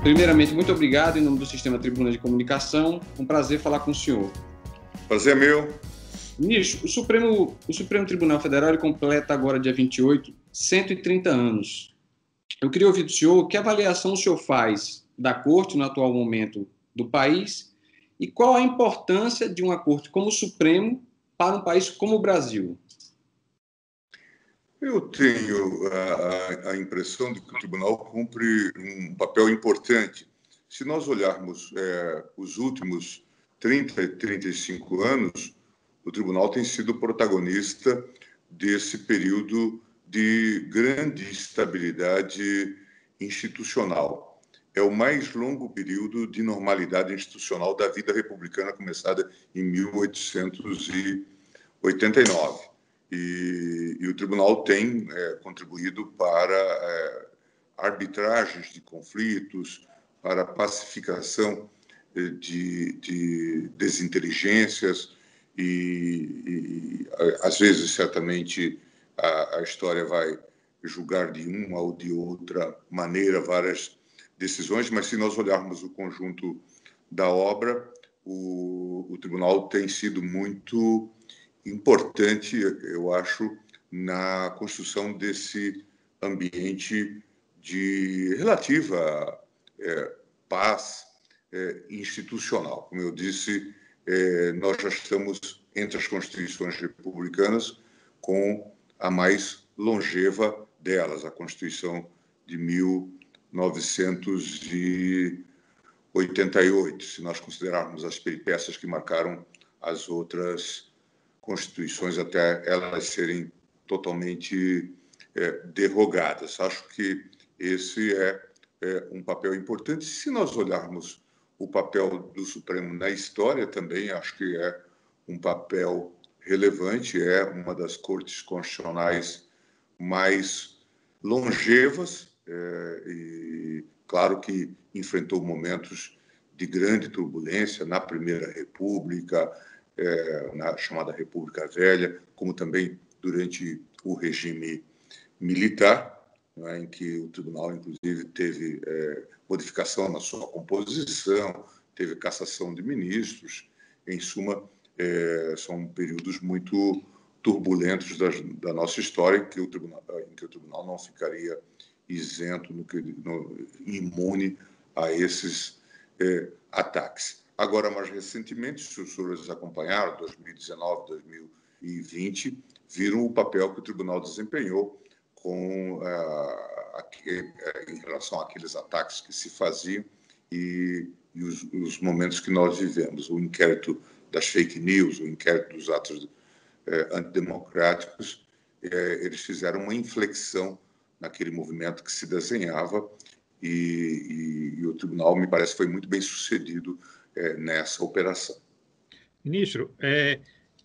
Primeiramente, muito obrigado em nome do Sistema Tribuna de Comunicação. Um prazer falar com o senhor. Prazer é meu. Ministro, o Supremo Tribunal Federal ele completa agora, dia 28, 130 anos. Eu queria ouvir do senhor que avaliação o senhor faz da Corte no atual momento do país e qual a importância de uma Corte como o Supremo para um país como o Brasil. Eu tenho a impressão de que o tribunal cumpre um papel importante. Se nós olharmos os últimos 30, 35 anos, o tribunal tem sido protagonista desse período de grande estabilidade institucional. É o mais longo período de normalidade institucional da vida republicana, começada em 1889. E o tribunal tem contribuído para arbitragens de conflitos, para a pacificação de desinteligências e às vezes, certamente, a história vai julgar de uma ou de outra maneira várias decisões, mas se nós olharmos o conjunto da obra, o tribunal tem sido muito importante, eu acho, na construção desse ambiente de relativa paz institucional. Como eu disse, nós já estamos entre as constituições republicanas com a mais longeva delas, a Constituição de 1988, se nós considerarmos as peripécias que marcaram as outras constituições até elas serem totalmente derrogadas. Acho que esse é um papel importante. Se nós olharmos o papel do Supremo na história também, acho que é um papel relevante, é uma das cortes constitucionais mais longevas e, claro, que enfrentou momentos de grande turbulência na Primeira República, na chamada República Velha, como também durante o regime militar, né, em que o tribunal, inclusive, teve modificação na sua composição, teve cassação de ministros. Em suma, são períodos muito turbulentos da nossa história, em que o tribunal não ficaria isento, imune a esses ataques. Agora, mais recentemente, se os senhores acompanharam, 2019, 2020, viram o papel que o tribunal desempenhou em relação àqueles ataques que se faziam e os momentos que nós vivemos. O inquérito das fake news, o inquérito dos atos antidemocráticos, eles fizeram uma inflexão naquele movimento que se desenhava e o tribunal, me parece, foi muito bem sucedido nessa operação. Ministro,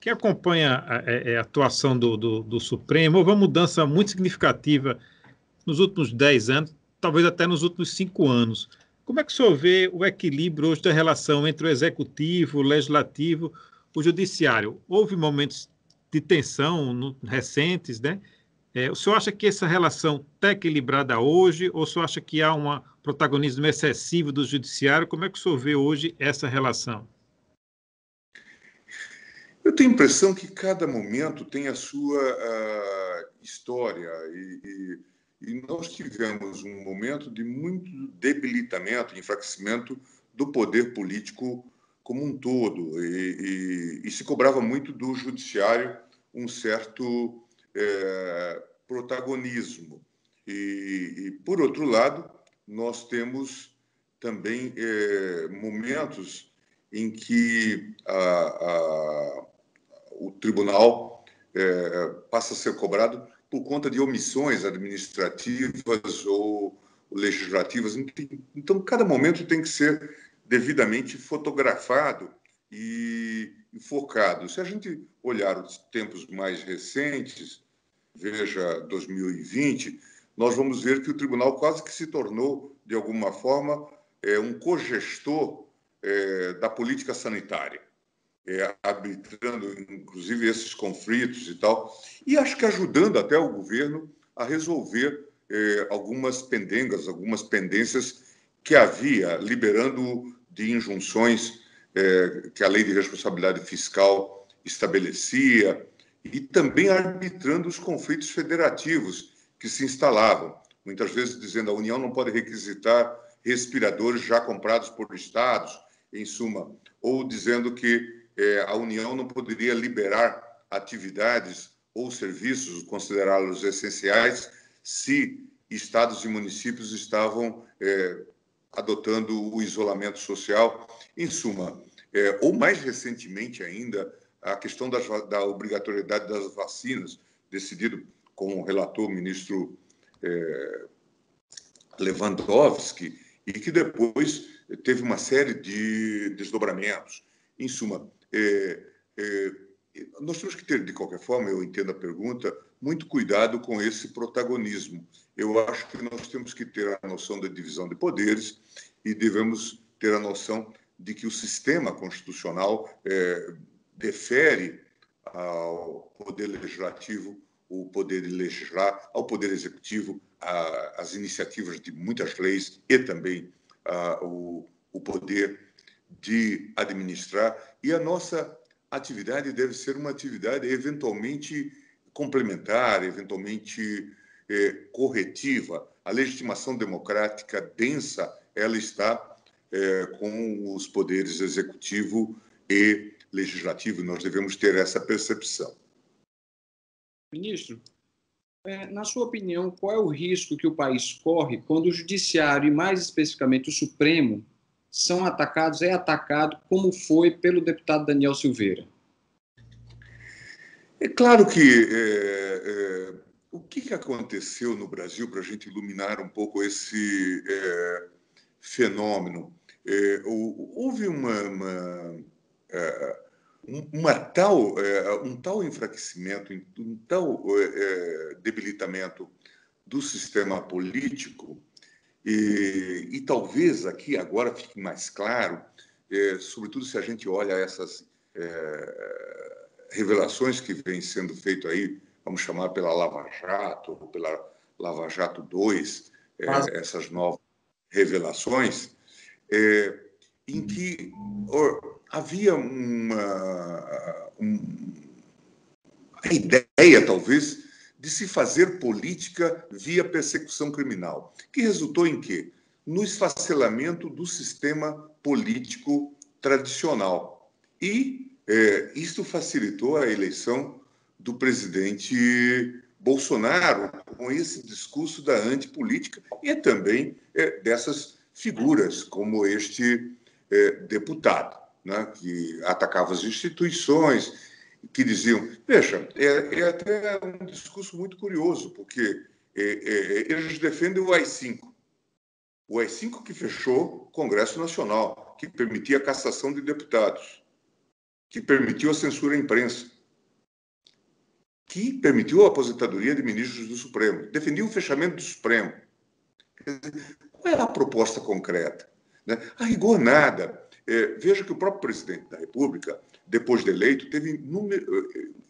que acompanha a atuação do Supremo, houve uma mudança muito significativa nos últimos 10 anos, talvez até nos últimos 5 anos. Como é que o senhor vê o equilíbrio hoje da relação entre o Executivo, o Legislativo, o Judiciário? Houve momentos de tensão recentes, né? O senhor acha que essa relação está equilibrada hoje ou o senhor acha que há um protagonismo excessivo do Judiciário? Como é que o senhor vê hoje essa relação? Eu tenho a impressão que cada momento tem a sua história e nós tivemos um momento de muito debilitamento, enfraquecimento do poder político como um todo e se cobrava muito do Judiciário um certo protagonismo. E, por outro lado, nós temos também momentos em que o tribunal passa a ser cobrado por conta de omissões administrativas ou legislativas. Então, cada momento tem que ser devidamente fotografado e focado. Se a gente olhar os tempos mais recentes, veja 2020, nós vamos ver que o tribunal quase que se tornou, de alguma forma, um cogestor da política sanitária, arbitrando, inclusive, esses conflitos e tal, e acho que ajudando até o governo a resolver algumas pendengas, algumas pendências que havia, liberando de injunções que a Lei de Responsabilidade Fiscal estabelecia, e também arbitrando os conflitos federativos que se instalavam, muitas vezes dizendo que a União não pode requisitar respiradores já comprados por estados, em suma, ou dizendo que a União não poderia liberar atividades ou serviços, considerá-los essenciais, se estados e municípios estavam adotando o isolamento social. Em suma, ou mais recentemente ainda, a questão da obrigatoriedade das vacinas, decidido com o relator, o ministro Lewandowski, e que depois teve uma série de desdobramentos. Em suma, nós temos que ter, de qualquer forma, eu entendo a pergunta, muito cuidado com esse protagonismo. Eu acho que nós temos que ter a noção da divisão de poderes e devemos ter a noção de que o sistema constitucional defere ao Poder Legislativo o poder de legislar, ao Poder Executivo as iniciativas de muitas leis e também o poder de administrar. E a nossa atividade deve ser uma atividade eventualmente complementar, eventualmente corretiva. A legitimação democrática densa, ela está com os poderes executivo e legislativo. Nós devemos ter essa percepção. Ministro, na sua opinião, qual é o risco que o país corre quando o Judiciário, e mais especificamente o Supremo, são atacados, atacado, como foi pelo deputado Daniel Silveira? É claro que o que aconteceu no Brasil, para a gente iluminar um pouco esse fenômeno, houve um tal enfraquecimento, um tal debilitamento do sistema político, e talvez aqui agora fique mais claro, sobretudo se a gente olha essas revelações que vêm sendo feitas aí, vamos chamar pela Lava Jato, ou pela Lava Jato 2, essas novas revelações, em que havia a ideia, talvez, de se fazer política via persecução criminal, que resultou em quê? No esfacelamento do sistema político tradicional. E isso facilitou a eleição do presidente Bolsonaro com esse discurso da antipolítica e também dessas figuras como este deputado, né, que atacava as instituições, que diziam... Veja, é até um discurso muito curioso, porque eles defendem o AI-5. O AI-5 que fechou o Congresso Nacional, que permitia a cassação de deputados, que permitiu a censura à imprensa, que permitiu a aposentadoria de ministros do Supremo, defendia o fechamento do Supremo. Qual é a proposta concreta? A rigor, nada. Veja que o próprio presidente da República, depois de eleito, teve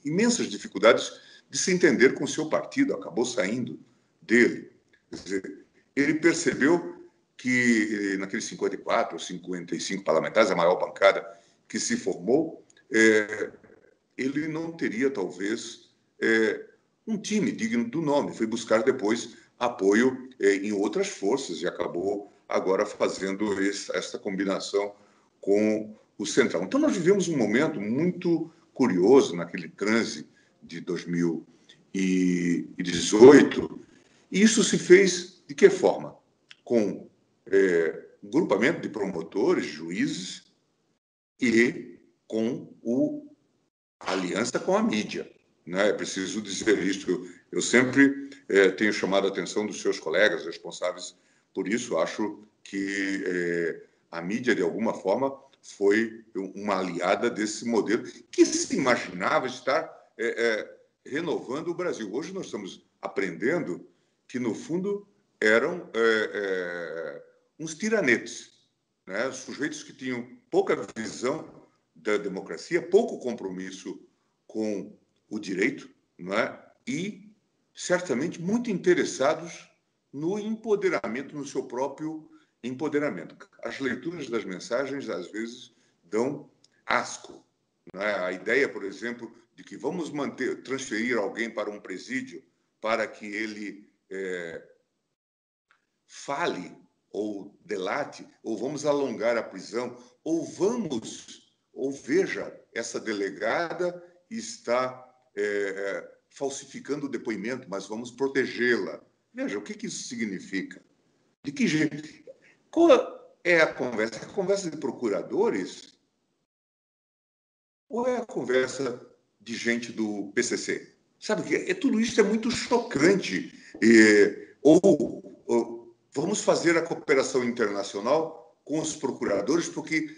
imensas dificuldades de se entender com o seu partido, acabou saindo dele. Quer dizer, ele percebeu que naqueles 54 ou 55 parlamentares, a maior bancada que se formou, ele não teria, talvez, um time digno do nome. Foi buscar depois apoio em outras forças e acabou agora fazendo essa combinação com o Centrão. Então, nós vivemos um momento muito curioso naquele transe de 2018, e isso se fez de que forma? Com um grupamento de promotores, juízes, e com a aliança com a mídia. Né? É preciso dizer isso. Eu sempre tenho chamado a atenção dos seus colegas responsáveis por isso. Acho que a mídia, de alguma forma, foi uma aliada desse modelo que se imaginava estar renovando o Brasil. Hoje nós estamos aprendendo que, no fundo, eram uns tiranetes, né? Sujeitos que tinham pouca visão da democracia, pouco compromisso com o direito, não é? E, certamente, muito interessados no empoderamento, no seu próprio empoderamento. As leituras das mensagens, às vezes, dão asco. Não é? A ideia, por exemplo, de que vamos transferir alguém para um presídio para que ele fale ou delate, ou vamos alongar a prisão, ou veja, essa delegada está falsificando o depoimento, mas vamos protegê-la. Veja, o que isso significa? De que jeito? Qual é a conversa? A conversa de procuradores ou é a conversa de gente do PCC? Sabe que tudo isso é muito chocante. Ou vamos fazer a cooperação internacional com os procuradores porque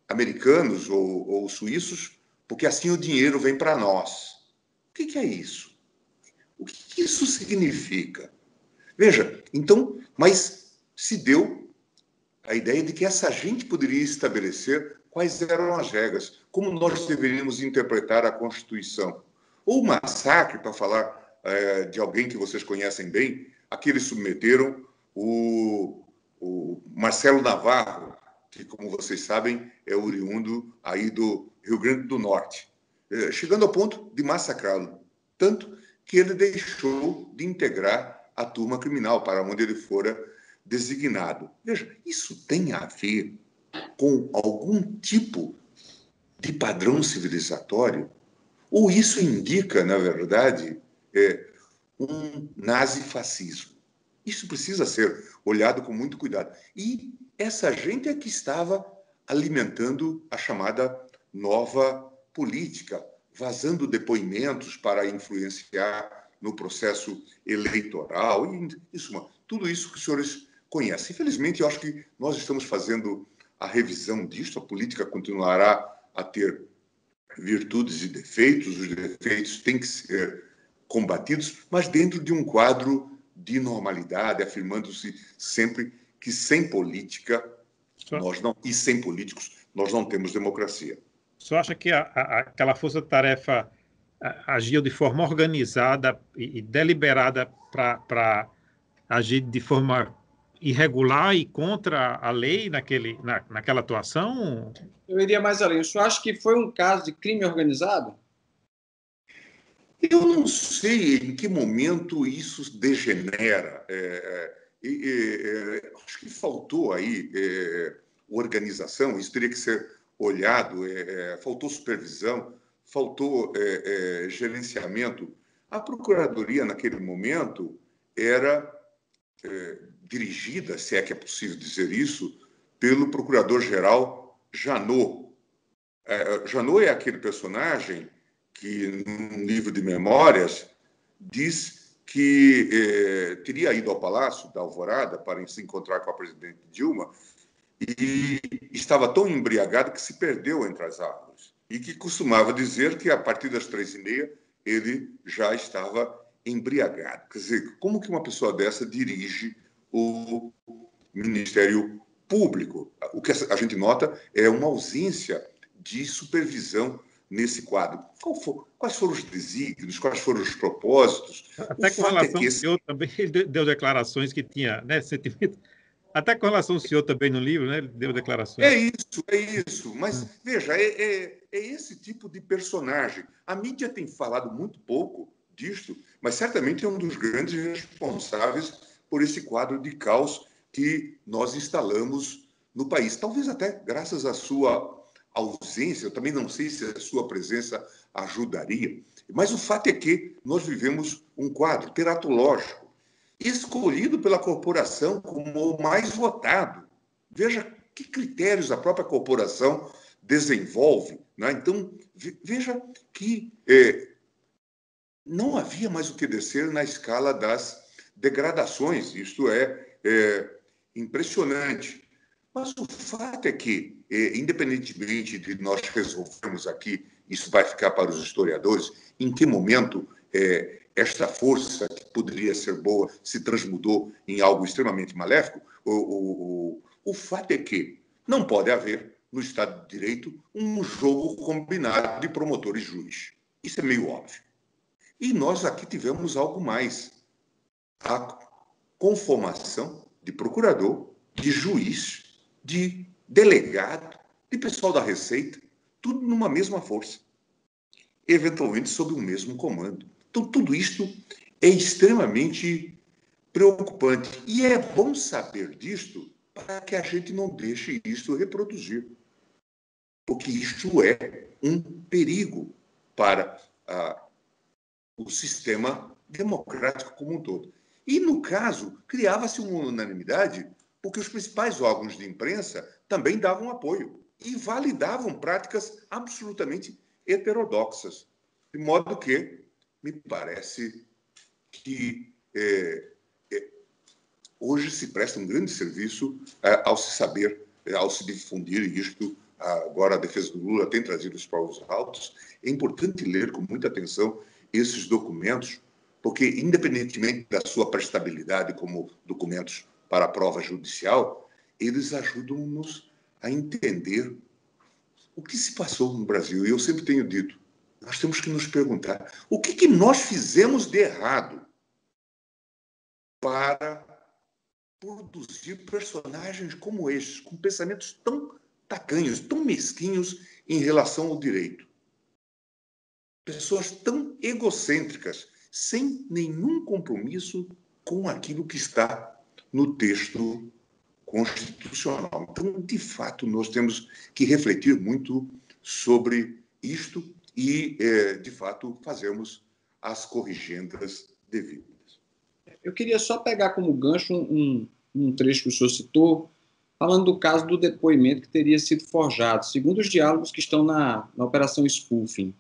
americanos ou suíços, porque assim o dinheiro vem para nós. O que é isso? O que isso significa? Veja, então, mas se deu a ideia de que essa gente poderia estabelecer quais eram as regras, como nós deveríamos interpretar a Constituição. Ou o massacre, para falar de alguém que vocês conhecem bem, a que eles submeteram o Marcelo Navarro, que, como vocês sabem, é oriundo aí do Rio Grande do Norte, chegando ao ponto de massacrá-lo, tanto que ele deixou de integrar a turma criminal para onde ele fora designado. Veja, isso tem a ver com algum tipo de padrão civilizatório? Ou isso indica, na verdade, um nazifascismo? Isso precisa ser olhado com muito cuidado. E essa gente é que estava alimentando a chamada nova política, vazando depoimentos para influenciar no processo eleitoral. E, isso, tudo isso que os senhores conhecem. Infelizmente, eu acho que nós estamos fazendo a revisão disto. A política continuará a ter virtudes e defeitos. Os defeitos têm que ser combatidos, mas dentro de um quadro de normalidade, afirmando-se sempre que sem política e sem políticos nós não temos democracia. Só acha que aquela força-tarefa agiu de forma organizada e deliberada para agir de forma irregular e contra a lei naquela atuação? Eu iria mais além. O senhor acha que foi um caso de crime organizado? Eu não sei em que momento isso degenera. Acho que faltou aí organização, isso teria que ser olhado, faltou supervisão, faltou gerenciamento. A Procuradoria, naquele momento, era dirigida, se é que é possível dizer isso, pelo Procurador-Geral Janot. Janot é aquele personagem que, num livro de memórias, diz que teria ido ao Palácio da Alvorada para se encontrar com a presidente Dilma e estava tão embriagado que se perdeu entre as árvores. E que costumava dizer que, a partir das 3h30, ele já estava embriagado. Quer dizer, como que uma pessoa dessa dirige o Ministério Público? O que a gente nota é uma ausência de supervisão nesse quadro. Quais foram os desígnios, quais foram os propósitos? Até com relação ao senhor também, ele deu declarações que tinha, né, sentimento. Até com relação ao senhor também no livro, né, ele deu declarações. É isso. Mas, veja, é esse tipo de personagem. A mídia tem falado muito pouco disto, mas certamente é um dos grandes responsáveis por esse quadro de caos que nós instalamos no país. Talvez até graças à sua ausência, eu também não sei se a sua presença ajudaria, mas o fato é que nós vivemos um quadro teratológico escolhido pela corporação como o mais votado. Veja que critérios a própria corporação desenvolve. Né? Então, veja que não havia mais o que descer na escala das degradações. Isto é impressionante. Mas o fato é que, independentemente de nós resolvermos aqui, isso vai ficar para os historiadores, em que momento esta força, que poderia ser boa, se transmudou em algo extremamente maléfico, o fato é que não pode haver, no Estado de Direito, um jogo combinado de promotor e juiz. Isso é meio óbvio. E nós aqui tivemos algo mais. A conformação de procurador de juiz, de delegado, de pessoal da Receita, tudo numa mesma força, eventualmente sob o mesmo comando. Então, tudo isto é extremamente preocupante. E é bom saber disto para que a gente não deixe isto reproduzir. Porque isto é um perigo para o sistema democrático como um todo. E, no caso, criava-se uma unanimidade porque os principais órgãos de imprensa também davam apoio e validavam práticas absolutamente heterodoxas. De modo que, me parece que hoje se presta um grande serviço ao se saber, ao se difundir isto. Agora a defesa do Lula tem trazido os povos altos. É importante ler com muita atenção esses documentos, porque, independentemente da sua prestabilidade como documentos para a prova judicial, eles ajudam-nos a entender o que se passou no Brasil. E eu sempre tenho dito, nós temos que nos perguntar o que nós fizemos de errado para produzir personagens como estes, com pensamentos tão tacanhos, tão mesquinhos em relação ao direito. Pessoas tão egocêntricas, sem nenhum compromisso com aquilo que está no texto constitucional. Então, de fato, nós temos que refletir muito sobre isto e, de fato, fazermos as corrigendas devidas. Eu queria só pegar como gancho um trecho que o senhor citou, falando do caso do depoimento que teria sido forjado, segundo os diálogos que estão na Operação Spoofing.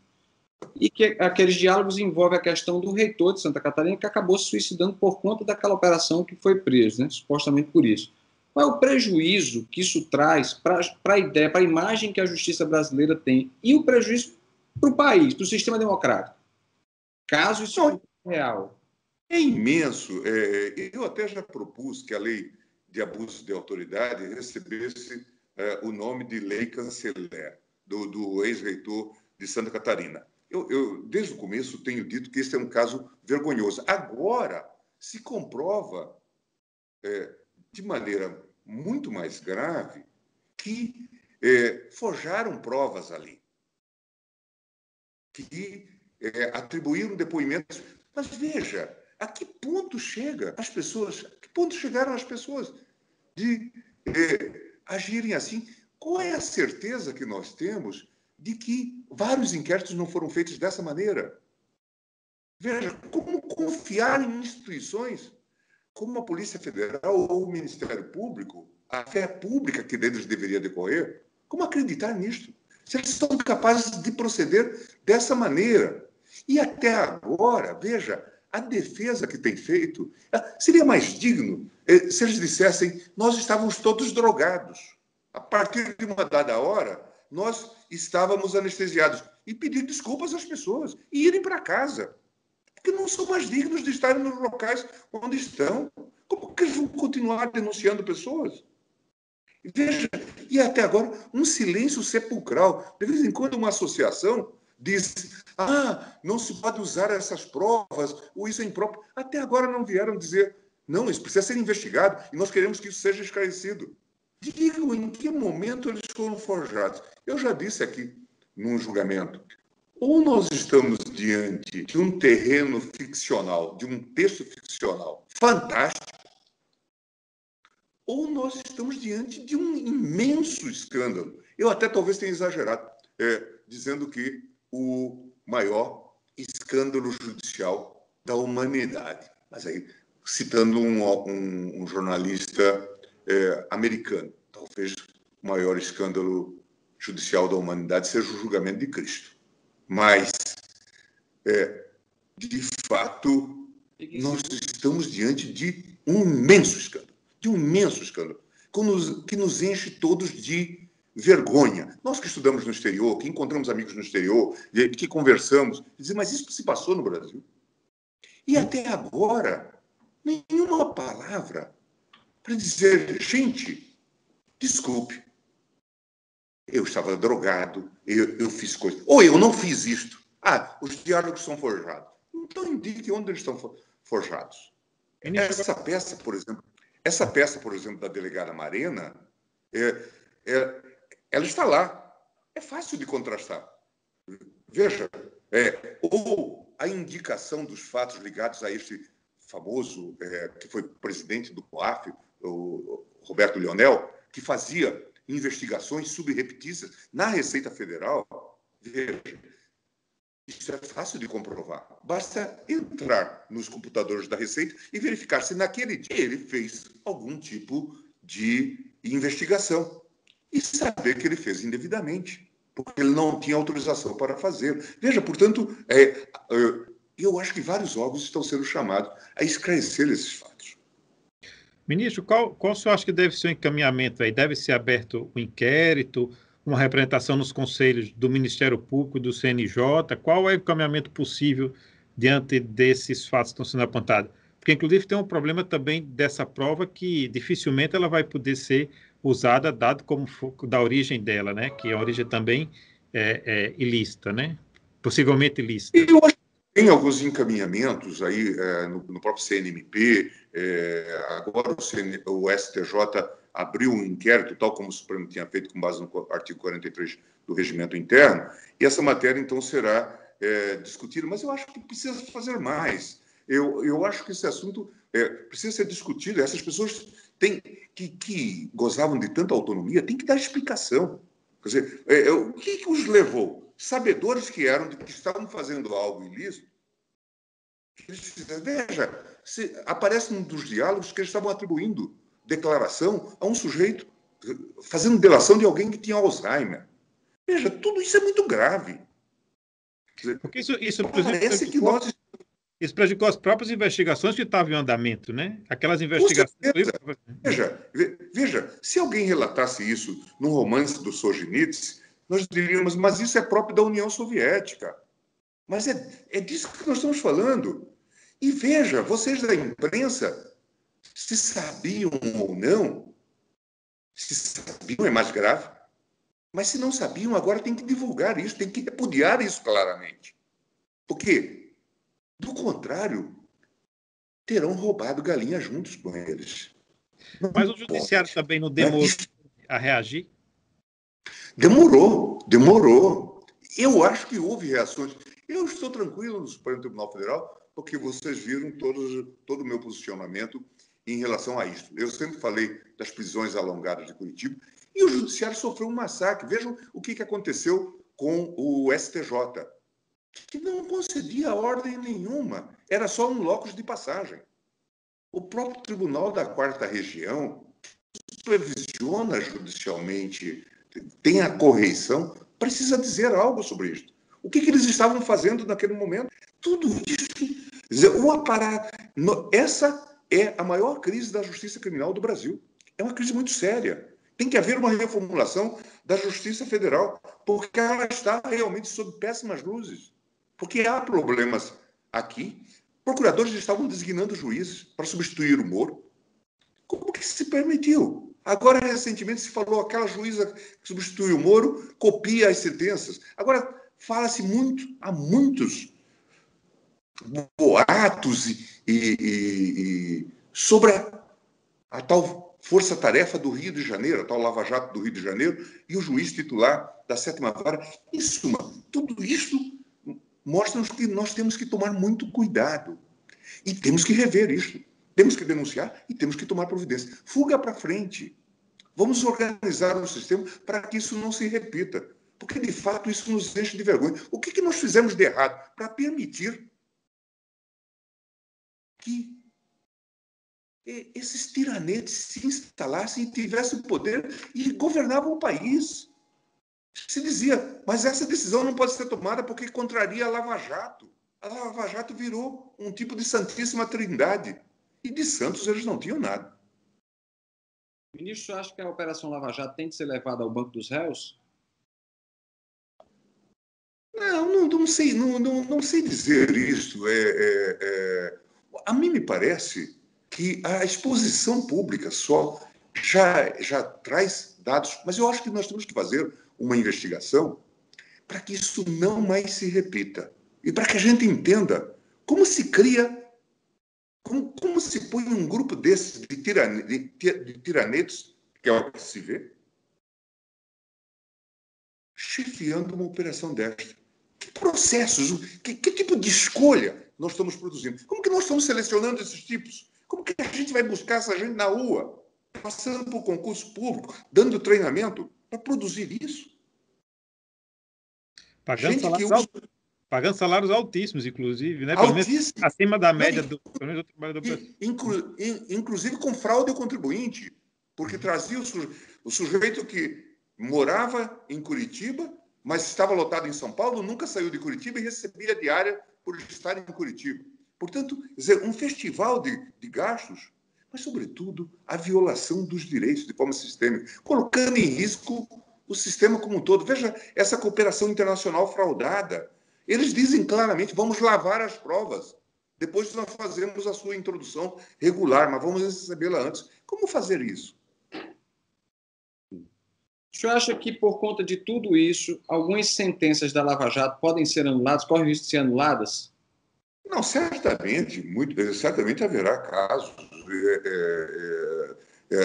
E que aqueles diálogos envolvem a questão do reitor de Santa Catarina, que acabou se suicidando por conta daquela operação que foi preso, né, supostamente por isso. Qual é o prejuízo que isso traz para a ideia, para a imagem que a justiça brasileira tem e o prejuízo para o país, para o sistema democrático? Caso isso fosse real. É imenso. Eu até já propus que a lei de abuso de autoridade recebesse o nome de lei chanceler, do ex-reitor de Santa Catarina. Eu, desde o começo, tenho dito que esse é um caso vergonhoso. Agora, se comprova, de maneira muito mais grave, que forjaram provas ali, que atribuíram depoimentos. Mas veja, a que ponto chega as pessoas, a que ponto chegaram as pessoas de agirem assim? Qual é a certeza que nós temos de que vários inquéritos não foram feitos dessa maneira? Veja, como confiar em instituições como a Polícia Federal ou o Ministério Público, a fé pública que deles deveria decorrer? Como acreditar nisto? Se eles são capazes de proceder dessa maneira. E até agora, veja, a defesa que tem feito, seria mais digno se eles dissessem: nós estávamos todos drogados. A partir de uma dada hora, nós estávamos anestesiados. E pedir desculpas às pessoas e irem para casa. Porque não são mais dignos de estarem nos locais onde estão. Como que eles vão continuar denunciando pessoas? Veja, e até agora, um silêncio sepulcral. De vez em quando, uma associação diz: não se pode usar essas provas, ou isso é impróprio. Até agora não vieram dizer: não, isso precisa ser investigado e nós queremos que isso seja esclarecido. Digam em que momento eles foram forjados. Eu já disse aqui, num julgamento, ou nós estamos diante de um terreno ficcional, de um texto ficcional fantástico, ou nós estamos diante de um imenso escândalo. Eu até talvez tenha exagerado, dizendo que o maior escândalo judicial da humanidade. Mas aí, citando um jornalista americano, talvez o maior escândalo judicial da humanidade seja o julgamento de Cristo. Mas, de fato, nós estamos diante de um imenso escândalo, que nos enche todos de vergonha. Nós que estudamos no exterior, que encontramos amigos no exterior, que conversamos, dizemos: mas isso se passou no Brasil? E até agora, nenhuma palavra para dizer: gente, desculpe, eu estava drogado, eu fiz coisa. Ou eu não fiz isto. Os diálogos são forjados. Então indique onde eles estão forjados. Essa peça, por exemplo, Essa peça, por exemplo, da delegada Marena, ela está lá. É fácil de contrastar. Veja, ou a indicação dos fatos ligados a este famoso, que foi presidente do COAF, o Roberto Leonel, que fazia investigações subreptícias na Receita Federal. Veja, isso é fácil de comprovar. Basta entrar nos computadores da Receita e verificar se naquele dia ele fez algum tipo de investigação. E saber que ele fez indevidamente, porque ele não tinha autorização para fazer. Veja, portanto, eu acho que vários órgãos estão sendo chamados a esclarecer esses fatos. Ministro, qual o senhor acha que deve ser o encaminhamento aí? Deve ser aberto um inquérito, uma representação nos conselhos do Ministério Público e do CNJ? Qual é o encaminhamento possível diante desses fatos que estão sendo apontados? Porque, inclusive, tem um problema também dessa prova que dificilmente ela vai poder ser usada, dado como da origem dela, né? Que a origem também é ilícita, né? Possivelmente ilícita. Eu acho que tem alguns encaminhamentos aí no próprio CNMP. Agora o STJ abriu um inquérito, tal como o Supremo tinha feito com base no artigo 43 do Regimento Interno, e essa matéria, então, será discutida. Mas eu acho que precisa fazer mais. Eu acho que esse assunto precisa ser discutido. Essas pessoas que gozavam de tanta autonomia têm que dar explicação. Quer dizer, o que os levou? Sabedores que eram de que estavam fazendo algo ilícito. Veja, aparece num dos diálogos que eles estavam atribuindo declaração a um sujeito, fazendo delação de alguém que tinha Alzheimer. Veja, tudo isso é muito grave. Dizer, porque isso parece que nós... Isso prejudicou as próprias investigações que estavam em andamento, né? Aquelas investigações... Veja, se alguém relatasse isso num romance do Solzhenitsyn, nós diríamos, mas isso é próprio da União Soviética. Mas é disso que nós estamos falando. E veja, vocês da imprensa, se sabiam ou não, se sabiam é mais grave, mas se não sabiam, agora tem que divulgar isso, tem que repudiar isso claramente. Por quê? Do contrário, terão roubado galinha juntos com eles. Mas o judiciário também não demorou a reagir? Demorou. Eu acho que houve reações. Eu estou tranquilo no Supremo Tribunal Federal, porque vocês viram todo o meu posicionamento em relação a isso. Eu sempre falei das prisões alongadas de Curitiba e o judiciário sofreu um massacre. Vejam o que aconteceu com o STJ, que não concedia ordem nenhuma, era só um locus de passagem. O próprio Tribunal da Quarta Região supervisiona judicialmente, tem a correição, precisa dizer algo sobre isso. O que eles estavam fazendo naquele momento? Tudo isso. O aparato. Essa é a maior crise da justiça criminal do Brasil. É uma crise muito séria. Tem que haver uma reformulação da Justiça Federal, porque ela está realmente sob péssimas luzes. Porque há problemas aqui. Procuradores estavam designando juízes para substituir o Moro. Como que se permitiu? Agora, recentemente, se falou aquela juíza que substituiu o Moro, copia as sentenças. Agora, fala-se muito, há muitos boatos sobre a tal força-tarefa do Rio de Janeiro, a tal Lava Jato do Rio de Janeiro, e o juiz titular da 7ª Vara. Em suma, tudo isso mostra-nos que nós temos que tomar muito cuidado. E temos que rever isso. Temos que denunciar e temos que tomar providência. Fuga para frente. Vamos organizar o sistema para que isso não se repita. Porque, de fato, isso nos enche de vergonha. O que nós fizemos de errado para permitir que esses tiranetes se instalassem e tivessem poder e governavam o país? Se dizia, mas essa decisão não pode ser tomada porque contraria a Lava Jato. A Lava Jato virou um tipo de Santíssima Trindade. E de santos eles não tinham nada. Ministro, acha que a Operação Lava Jato tem de ser levada ao banco dos réus? Não sei dizer isso. A mim me parece que a exposição pública só já traz dados, mas eu acho que nós temos que fazer uma investigação para que isso não mais se repita e para que a gente entenda como se cria Como se põe um grupo desses de tiranetos, que é o que se vê, chefiando uma operação desta? Que processos, que tipo de escolha nós estamos produzindo? Como que nós estamos selecionando esses tipos? Como que a gente vai buscar essa gente na rua, passando por concurso público, dando treinamento para produzir isso? Pagando salários, pagando salários altíssimos, inclusive, né? Pelo menos acima da média do trabalhador brasileiro. Inclusive com fraude ao contribuinte, porque trazia o sujeito que morava em Curitiba, mas estava lotado em São Paulo, nunca saiu de Curitiba e recebia diária por estar em Curitiba. Portanto, um festival de gastos, mas, sobretudo, a violação dos direitos de forma sistêmica, colocando em risco o sistema como um todo. Veja essa cooperação internacional fraudada. Eles dizem claramente, vamos lavar as provas. Depois nós fazemos a sua introdução regular, mas vamos recebê-la antes. Como fazer isso? O senhor acha que, por conta de tudo isso, algumas sentenças da Lava Jato podem ser anuladas, correm o risco de ser anuladas? Não, certamente haverá casos.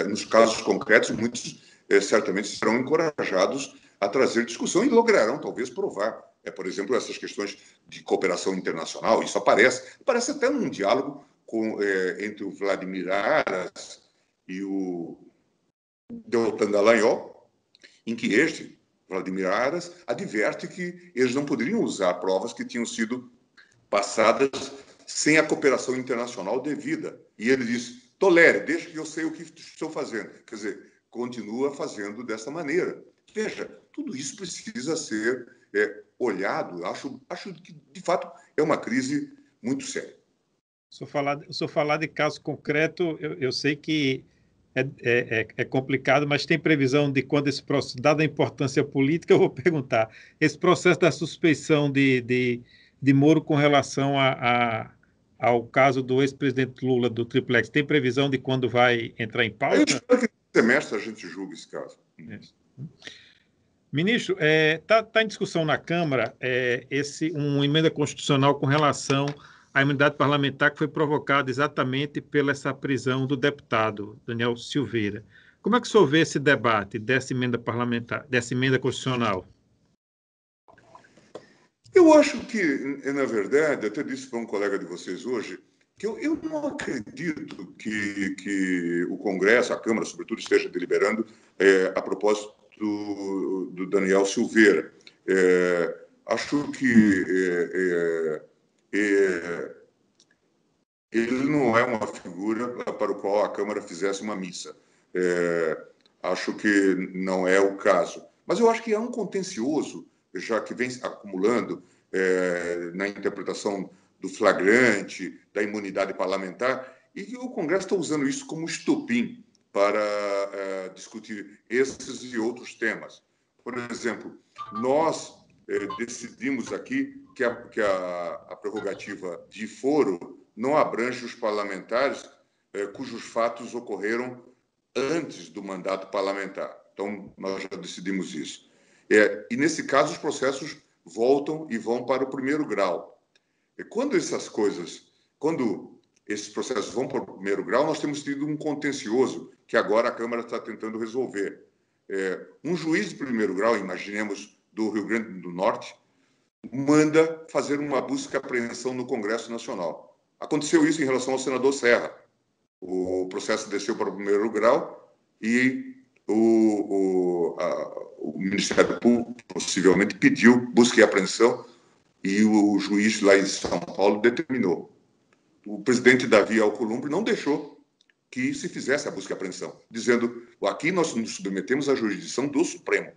Nos casos concretos, muitos certamente serão encorajados a trazer discussão e lograrão, talvez, provar. Por exemplo, essas questões de cooperação internacional, isso aparece até num diálogo entre o Vladimir Aras e o Deltan Dallagnol, em que Vladimir Aras, adverte que eles não poderiam usar provas que tinham sido passadas sem a cooperação internacional devida. E ele diz, tolere, deixa que eu sei o que estou fazendo. Quer dizer, continua fazendo dessa maneira. Veja, tudo isso precisa ser olhado. Acho que, de fato, é uma crise muito séria. Se eu falar de caso concreto, eu sei que é complicado, mas tem previsão de quando esse processo, dada a importância política, eu vou perguntar, esse processo da suspeição de Moro com relação ao caso do ex-presidente Lula, do Triplex, tem previsão de quando vai entrar em pauta? Eu espero que no semestre a gente julgue esse caso. Ministro, tá em discussão na Câmara uma emenda constitucional com relação à imunidade parlamentar que foi provocada exatamente pela essa prisão do deputado Daniel Silveira. Como é que o senhor vê esse debate dessa emenda parlamentar, dessa emenda constitucional? Eu acho que, na verdade, até disse para um colega de vocês hoje, que eu não acredito que o Congresso, a Câmara, sobretudo, esteja deliberando a propósito do Daniel Silveira. Acho que ele não é uma figura para o qual a Câmara fizesse uma missa. Acho que não é o caso. Mas eu acho que é um contencioso, já que vem acumulando na interpretação do flagrante, da imunidade parlamentar, e que o Congresso está usando isso como estopim para discutir esses e outros temas. Por exemplo, nós decidimos aqui que a prerrogativa de foro não abrange os parlamentares cujos fatos ocorreram antes do mandato parlamentar. Então, nós já decidimos isso. E, nesse caso, os processos voltam e vão para o primeiro grau. Quando esses processos vão para o primeiro grau, nós temos tido um contencioso que agora a Câmara está tentando resolver. Um juiz de primeiro grau, imaginemos do Rio Grande do Norte, manda fazer uma busca e apreensão no Congresso Nacional. Aconteceu isso em relação ao senador Serra. O processo desceu para o primeiro grau e o Ministério Público possivelmente pediu busca e apreensão e o juiz lá em São Paulo determinou. O presidente Davi Alcolumbre não deixou que se fizesse a busca e apreensão, dizendo aqui nós nos submetemos à jurisdição do Supremo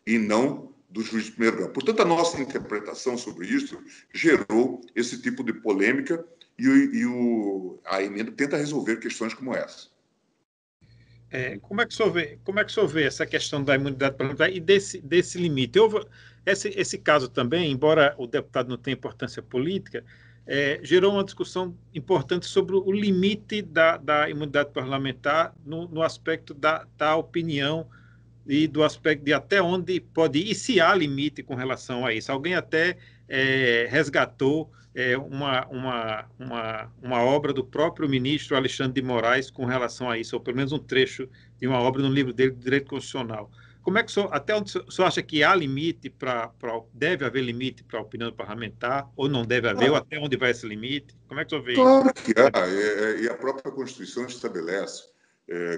e não do juiz de primeiro grau. Portanto, a nossa interpretação sobre isso gerou esse tipo de polêmica e a emenda tenta resolver questões como essa. Como é que o senhor vê essa questão da imunidade parlamentar e desse limite? Esse caso também, embora o deputado não tenha importância política, gerou uma discussão importante sobre o limite da imunidade parlamentar no aspecto da opinião e do aspecto de até onde pode ir, e se há limite com relação a isso. Alguém até resgatou uma obra do próprio ministro Alexandre de Moraes com relação a isso, ou pelo menos um trecho de uma obra no livro dele de Direito Constitucional. Como é que até onde o senhor acha que há limite deve haver limite para a opinião parlamentar, ou não deve haver, ou até onde vai esse limite? Como é que o senhor vê isso? Claro que há, e a própria Constituição estabelece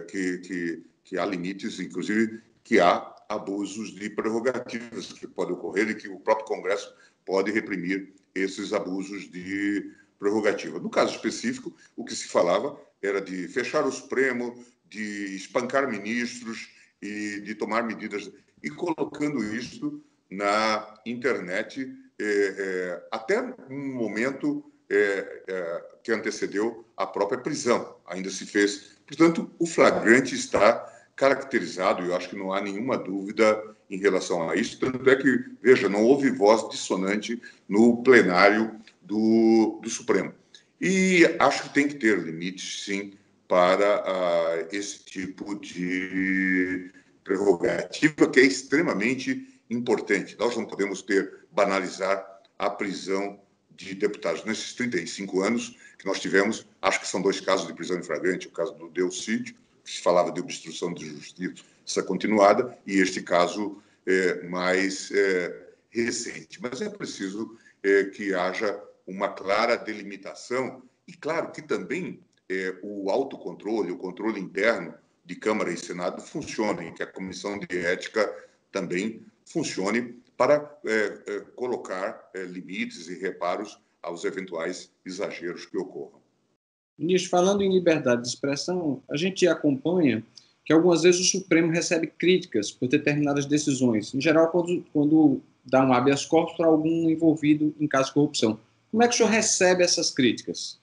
que há limites, inclusive que há abusos de prerrogativas que podem ocorrer e que o próprio Congresso pode reprimir esses abusos de prerrogativa. No caso específico, o que se falava era de fechar o Supremo, de espancar ministros e de tomar medidas, e colocando isso na internet até um momento que antecedeu a própria prisão. Ainda se fez. Portanto, o flagrante está caracterizado, e eu acho que não há nenhuma dúvida em relação a isso. Tanto é que, veja, não houve voz dissonante no plenário do Supremo. E acho que tem que ter limites, sim, para esse tipo de prerrogativa, que é extremamente importante. Nós não podemos banalizar a prisão de deputados. Nesses 35 anos que nós tivemos, acho que são 2 casos de prisão em flagrante, o caso do Delcídio, que se falava de obstrução de justiça continuada, e este caso mais recente. Mas é preciso que haja uma clara delimitação, e claro que também o autocontrole, o controle interno de Câmara e Senado funcionem, que a Comissão de Ética também funcione para colocar limites e reparos aos eventuais exageros que ocorram. Ministro, falando em liberdade de expressão, a gente acompanha que algumas vezes o Supremo recebe críticas por determinadas decisões, em geral quando dá um habeas corpus para algum envolvido em caso de corrupção. Como é que o senhor recebe essas críticas?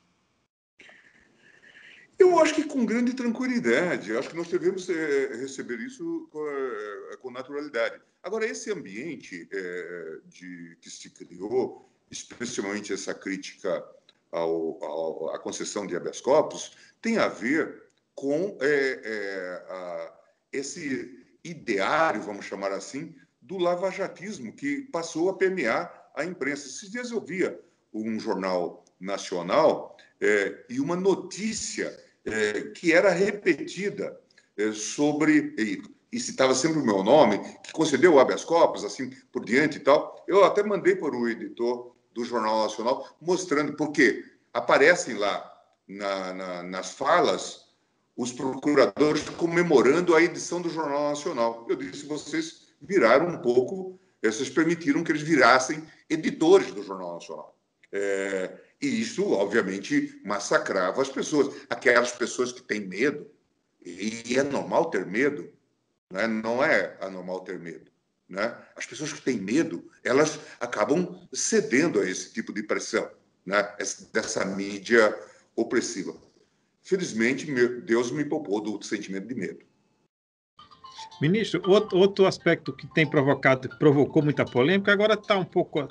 Eu acho que com grande tranquilidade. Eu acho que nós devemos receber isso com naturalidade. Agora, esse ambiente que se criou, especialmente essa crítica à concessão de habeas corpus, tem a ver com esse ideário, vamos chamar assim, do lavajatismo, que passou a permear a imprensa. Esses dias eu via um jornal nacional e uma notícia que era repetida sobre, e citava sempre o meu nome, que concedeu o habeas corpus, assim por diante e tal. Eu até mandei para o editor do Jornal Nacional, mostrando, porque aparecem lá nas falas os procuradores comemorando a edição do Jornal Nacional. Eu disse, vocês viraram um pouco, vocês permitiram que eles virassem editores do Jornal Nacional. E isso, obviamente, massacrava as pessoas. Aquelas pessoas que têm medo, e é normal ter medo, né? Não é anormal ter medo, né? As pessoas que têm medo, elas acabam cedendo a esse tipo de pressão, né? Dessa mídia opressiva. Felizmente, Deus me poupou do sentimento de medo. Ministro, outro aspecto que tem provocou muita polêmica, agora está um pouco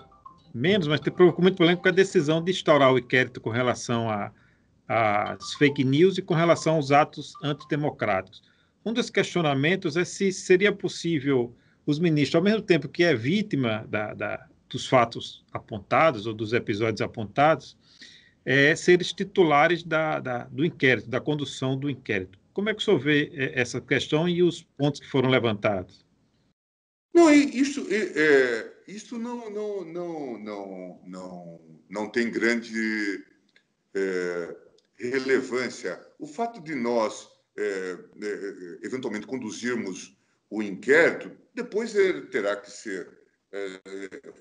menos, mas provocou muita polêmica com a decisão de instaurar o inquérito com relação às fake news e com relação aos atos antidemocráticos. Um dos questionamentos é se seria possível os ministros, ao mesmo tempo que é vítima dos fatos apontados ou dos episódios apontados, serem titulares do inquérito, da condução do inquérito. Como é que o senhor vê essa questão e os pontos que foram levantados? Não, isso não tem grande relevância. O fato de nós, eventualmente, conduzirmos o inquérito, depois ele terá que ser...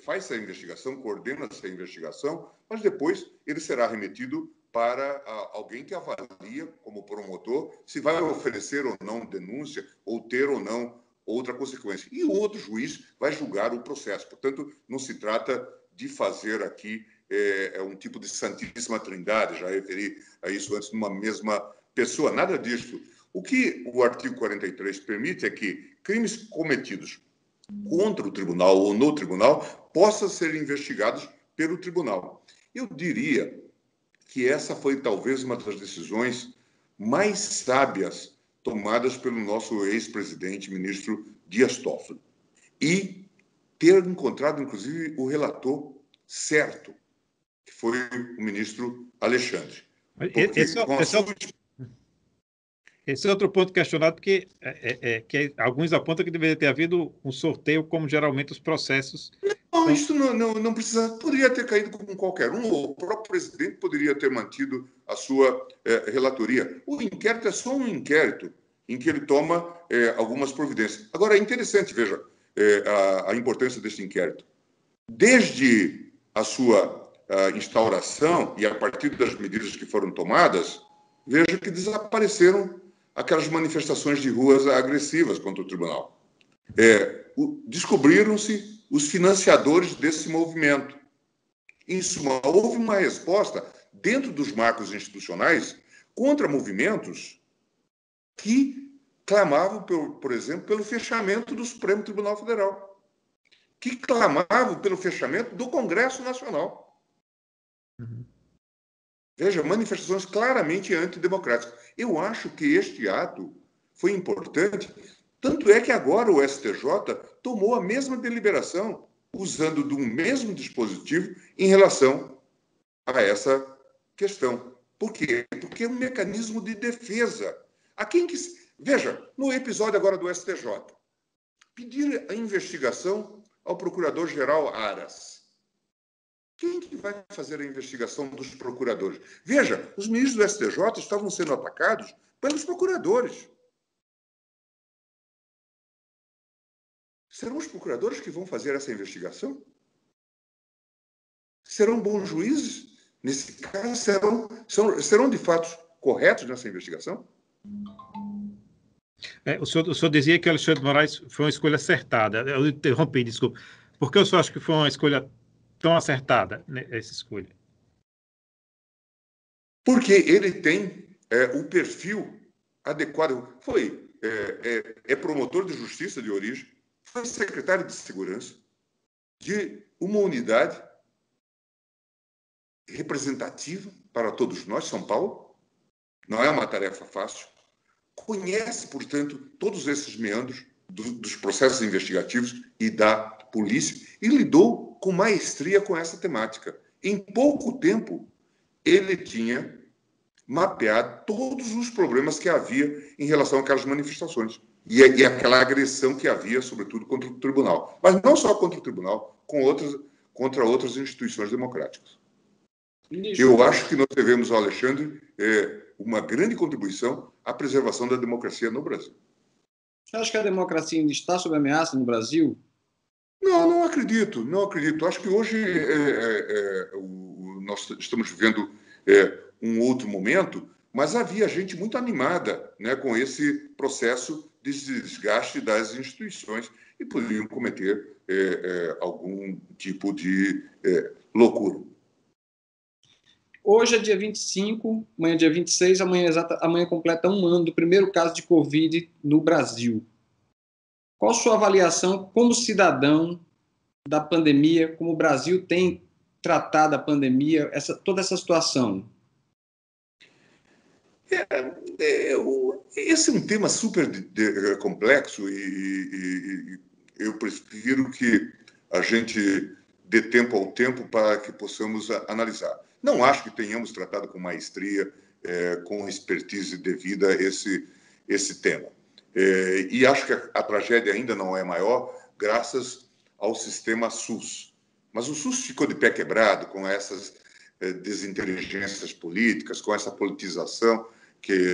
faz essa investigação, coordena essa investigação, mas depois ele será remetido para alguém que avalia, como promotor, se vai oferecer ou não denúncia, ou ter ou não outra consequência. E o outro juiz vai julgar o processo. Portanto, não se trata de fazer aqui um tipo de santíssima trindade, já referi a isso antes, numa mesma pessoa. Nada disso. O que o artigo 43 permite é que crimes cometidos contra o tribunal ou no tribunal possam ser investigados pelo tribunal. Eu diria que essa foi talvez uma das decisões mais sábias tomadas pelo nosso ex-presidente, ministro Dias Toffoli. E ter encontrado, inclusive, o relator certo, que foi o ministro Alexandre. Esse é outro ponto questionado, porque alguns apontam que deveria ter havido um sorteio, como geralmente os processos... Não, isso não precisa... Poderia ter caído com qualquer um, o próprio presidente poderia ter mantido a sua relatoria. O inquérito é só um inquérito em que ele toma algumas providências. Agora, é interessante, veja, a importância desse inquérito. Desde a sua instauração e a partir das medidas que foram tomadas, veja que desapareceram aquelas manifestações de ruas agressivas contra o tribunal. Descobriram-se os financiadores desse movimento. Em suma, houve uma resposta dentro dos marcos institucionais contra movimentos que clamavam, por exemplo, pelo fechamento do Supremo Tribunal Federal, que clamavam pelo fechamento do Congresso Nacional. Uhum. Veja, manifestações claramente antidemocráticas. Eu acho que este ato foi importante, tanto é que agora o STJ tomou a mesma deliberação, usando do mesmo dispositivo em relação a essa questão. Por quê? Porque é um mecanismo de defesa. Veja, no episódio agora do STJ, pedir a investigação ao Procurador-Geral Aras. Quem que vai fazer a investigação dos procuradores? Veja, os ministros do STJ estavam sendo atacados pelos procuradores. Serão os procuradores que vão fazer essa investigação? Serão bons juízes? Nesse caso, serão de fato corretos nessa investigação? O senhor dizia que o Alexandre de Moraes foi uma escolha acertada. Eu interrompi, desculpa. Por que o senhor acha que foi uma escolha tão acertada, né, essa escolha? Porque ele tem o perfil adequado. É promotor de justiça de origem, foi secretário de segurança de uma unidade representativa para todos nós, São Paulo. Não é uma tarefa fácil. Conhece, portanto, todos esses meandros dos processos investigativos e da polícia e lidou com maestria com essa temática. Em pouco tempo, ele tinha mapeado todos os problemas que havia em relação àquelas manifestações e aquela agressão que havia, sobretudo, contra o tribunal. Mas não só contra o tribunal, contra outras instituições democráticas. Eu acho que nós devemos ao Alexandre uma grande contribuição à preservação da democracia no Brasil. Você acha que a democracia ainda está sob ameaça no Brasil? Não acredito. Acho que hoje nós estamos vivendo um outro momento, mas havia gente muito animada, né, com esse processo de desgaste das instituições e poderiam cometer algum tipo de loucura. Hoje é dia 25, amanhã é dia 26, amanhã completa um ano do primeiro caso de Covid no Brasil. Qual a sua avaliação como cidadão da pandemia, como o Brasil tem tratado a pandemia, toda essa situação? Esse é um tema super complexo e eu prefiro que a gente dê tempo ao tempo para que possamos analisar. Não acho que tenhamos tratado com maestria, com expertise devida esse tema. E acho que a tragédia ainda não é maior graças ao sistema SUS. Mas o SUS ficou de pé quebrado com essas desinteligências políticas, com essa politização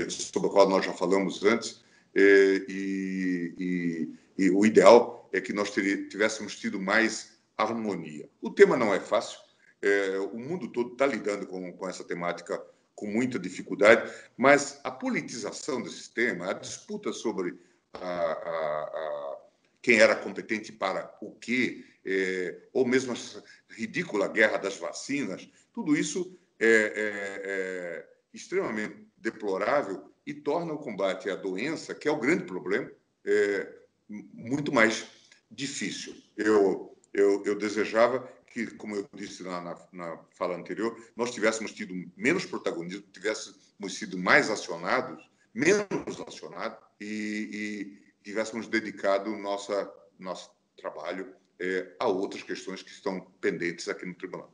sobre a qual nós já falamos antes, e o ideal é que nós tivéssemos tido mais harmonia. O tema não é fácil, o mundo todo está lidando com essa temática com muita dificuldade, mas a politização desse tema, a disputa sobre quem era competente para o quê, ou mesmo essa ridícula guerra das vacinas, tudo isso é extremamente deplorável e torna o combate à doença, que é o grande problema, muito mais difícil. Eu desejava que, como eu disse na fala anterior, nós tivéssemos tido menos protagonismo, tivéssemos sido mais acionados, menos acionados, e tivéssemos dedicado nosso trabalho a outras questões que estão pendentes aqui no tribunal.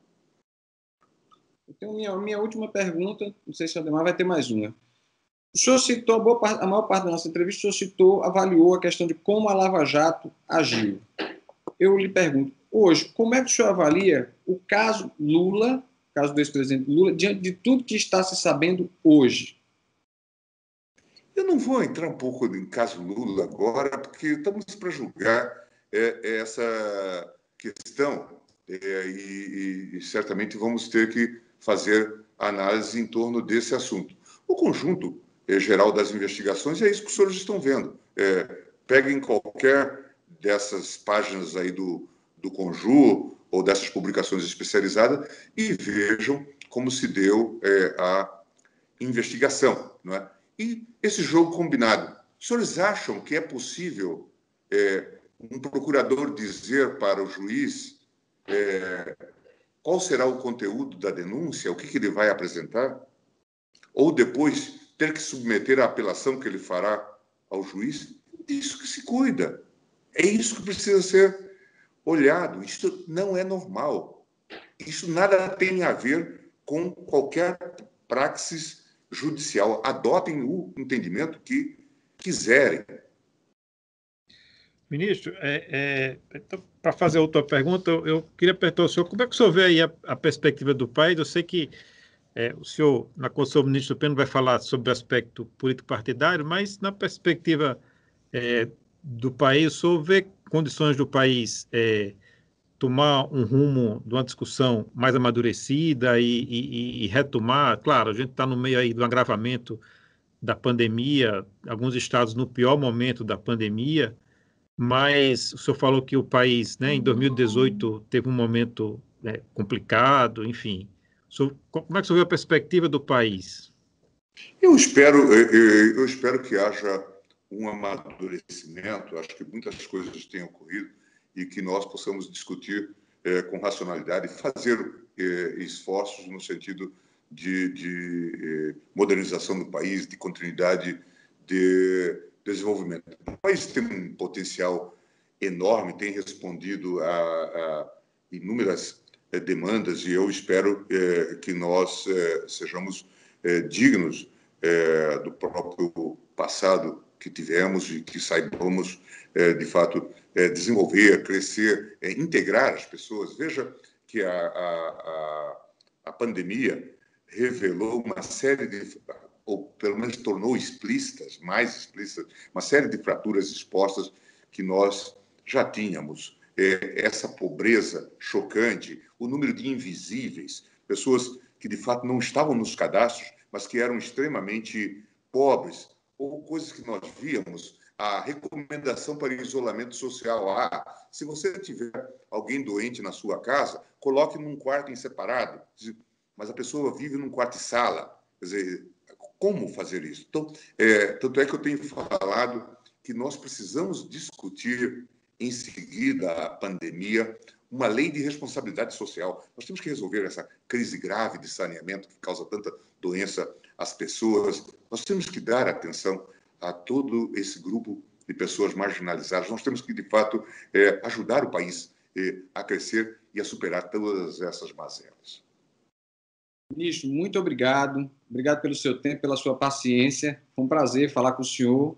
Então, minha última pergunta, não sei se o Ademar vai ter mais uma. O senhor citou, a maior parte da nossa entrevista, o senhor avaliou a questão de como a Lava Jato agiu. Eu lhe pergunto, hoje, como é que o senhor avalia o caso Lula, o caso do ex-presidente Lula, diante de tudo que está se sabendo hoje? Eu não vou entrar um pouco em caso Lula agora, porque estamos para julgar essa questão e certamente vamos ter que fazer análise em torno desse assunto. O conjunto geral das investigações é isso que os senhores estão vendo. Peguem qualquer dessas páginas aí do Conjur ou dessas publicações especializadas e vejam como se deu a investigação, não é? E esse jogo combinado. Os senhores acham que é possível um procurador dizer para o juiz qual será o conteúdo da denúncia, o que ele vai apresentar? Ou depois ter que submeter a apelação que ele fará ao juiz? Isso que se cuida. É isso que precisa ser olhado. Isso não é normal. Isso nada tem a ver com qualquer praxis judicial. Adotem o entendimento que quiserem. Ministro, então, para fazer outra pergunta, eu queria perguntar ao senhor como é que o senhor vê aí a perspectiva do país. Eu sei que o senhor, na Conselho do Ministro Supremo, vai falar sobre o aspecto político-partidário, mas na perspectiva do país, o senhor vê condições do país tomar um rumo de uma discussão mais amadurecida e retomar? Claro, a gente está no meio aí do agravamento da pandemia, alguns estados no pior momento da pandemia, mas o senhor falou que o país, né, em 2018, teve um momento complicado, enfim. Como é que o senhor vê a perspectiva do país? Eu espero que haja um amadurecimento. Acho que muitas coisas têm ocorrido e que nós possamos discutir com racionalidade, fazer esforços no sentido de modernização do país, de continuidade de desenvolvimento. O país tem um potencial enorme, tem respondido a inúmeras demandas e eu espero que nós sejamos dignos do próprio passado que tivemos e que saibamos, de fato, desenvolver, crescer, integrar as pessoas. Veja que a pandemia revelou uma série de, ou pelo menos tornou explícitas, mais explícitas, uma série de fraturas expostas que nós já tínhamos. Essa pobreza chocante, o número de invisíveis, pessoas que de fato não estavam nos cadastros, mas que eram extremamente pobres, ou coisas que nós víamos, a recomendação para isolamento social. Se você tiver alguém doente na sua casa, coloque num quarto em separado, mas a pessoa vive num quarto e sala. Quer dizer, como fazer isso? Então, tanto é que eu tenho falado que nós precisamos discutir em seguida à pandemia uma lei de responsabilidade social. Nós temos que resolver essa crise grave de saneamento que causa tanta doença às pessoas. Nós temos que dar atenção a todo esse grupo de pessoas marginalizadas. Nós temos que, de fato, ajudar o país a crescer e a superar todas essas mazelas. Ministro, muito obrigado. Obrigado pelo seu tempo, pela sua paciência. Foi um prazer falar com o senhor.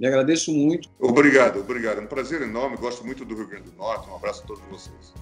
Lhe agradeço muito. Obrigado. É um prazer enorme. Gosto muito do Rio Grande do Norte. Um abraço a todos vocês.